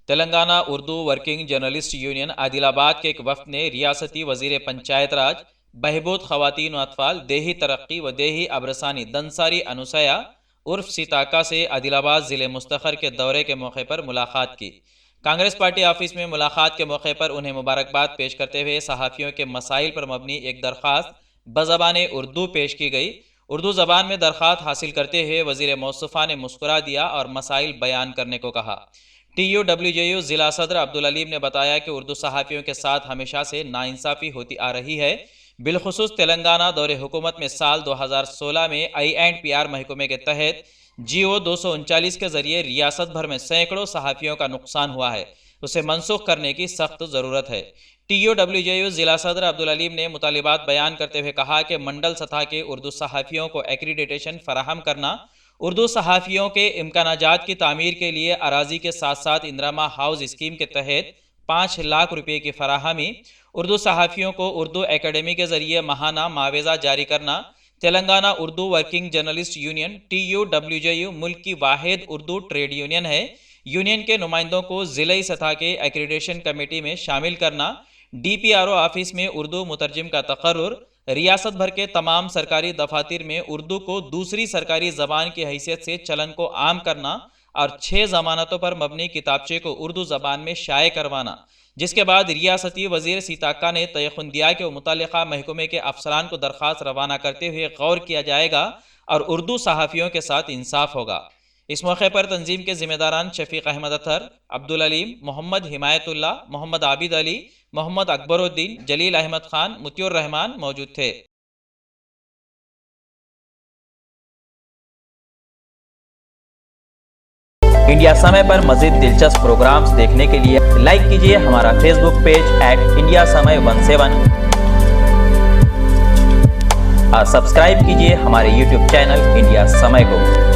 Telangana Urdu working journalist union Adilabad کے ایک وفد نے ریاستی وزیر پنچایت راج، بہبود خواتین و اطفال، دیہی ترقی و دیہی ابرسانی دنساری انوسیا عرف سیتاکا سے عادل آباد ضلع مستخر کے دورے کے موقع پر ملاقات کی۔ کانگریس پارٹی آفس میں ملاقات کے موقع پر انہیں مبارکباد پیش کرتے ہوئے صحافیوں کے مسائل پر مبنی ایک درخواست بزبان اردو پیش کی گئی۔ اردو زبان میں درخواست حاصل کرتے ہوئے وزیر موصوفہ نے مسکرا دیا اور مسائل بیان کرنے کو کہا۔ TUWJU ضلع صدر عبدالعلیم نے بتایا کہ اردو صحافیوں کے ساتھ ہمیشہ سے ناانصافی ہوتی آ رہی ہے، بالخصوص تلنگانہ دور حکومت میں سال 2016 میں I&PR محکمے کے تحت GO 239 کے ذریعے ریاست بھر میں سینکڑوں صحافیوں کا نقصان ہوا ہے، اسے منسوخ کرنے کی سخت ضرورت ہے۔ TUWJU ضلع صدر عبدالعلیم نے مطالبات بیان کرتے ہوئے کہا کہ منڈل سطح کے اردو صحافیوں کو ایکریڈیٹیشن فراہم کرنا، اردو صحافیوں کے امکانات کی تعمیر کے لیے اراضی کے ساتھ ساتھ اندرما ہاؤس اسکیم کے تحت 5 لاکھ روپے کی فراہمی، اردو صحافیوں کو اردو اکیڈمی کے ذریعے ماہانہ معاوضہ جاری کرنا۔ Telangana Urdu working journalist union TUWJU ملک کی واحد اردو ٹریڈ یونین ہے۔ یونین کے نمائندوں کو ضلعی سطح کے ایکریڈیشن کمیٹی میں شامل کرنا، DPRO آفس میں اردو مترجم کا تقرر، ریاست بھر کے تمام سرکاری دفاتر میں اردو کو دوسری سرکاری زبان کی حیثیت سے چلن کو عام کرنا اور 6 ضمانتوں پر مبنی کتابچے کو اردو زبان میں شائع کروانا، جس کے بعد ریاستی وزیر سیتاکا نے تیقن دیا کہ متعلقہ محکمے کے افسران کو درخواست روانہ کرتے ہوئے غور کیا جائے گا اور اردو صحافیوں کے ساتھ انصاف ہوگا۔ اس موقع پر تنظیم کے ذمہ داران شفیق احمد اطہر، عبدالعلیم، محمد حمایت اللہ، محمد عابد علی، محمد اکبر الدین، جلیل احمد خان، مطیع الرحمان موجود تھے۔ انڈیا سمے پر مزید دلچسپ پروگرامز دیکھنے کے لیے لائک کیجیے ہمارا فیس بک پیج @انڈیا سمے 17 اور سبسکرائب کیجیے ہمارے یوٹیوب چینل انڈیا سمے کو۔